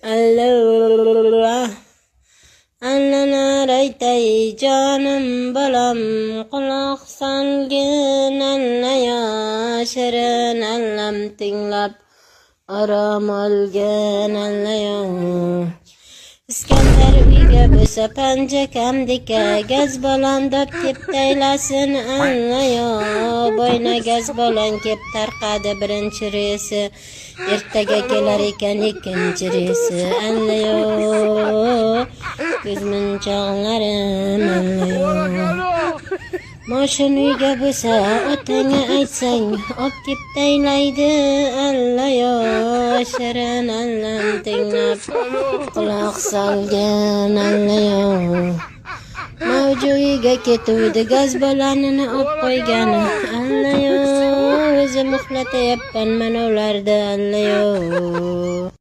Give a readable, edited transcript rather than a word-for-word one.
Allah anlanar aytay canım balam quloq solgin allaya shirin allam tinglab aram olgin allaya İskender uyga bo'lsa panja kamdika gaz bolan deb teptaylasin allayo boyna gaz bolan kep tarqadi birinchi resi ertaga kelar ekan ikkinchi resi allayo ko'zmunchoqlarim allayo Moshin uyga bo'lsa otangga aytsang obkep taylaydi allayo shirin allam tinglab quloq solgin allayo Mavju uyga ketuvdi gaz bolanini op qo'ygani allayo o'zim uxlatayapman mana ularda allayo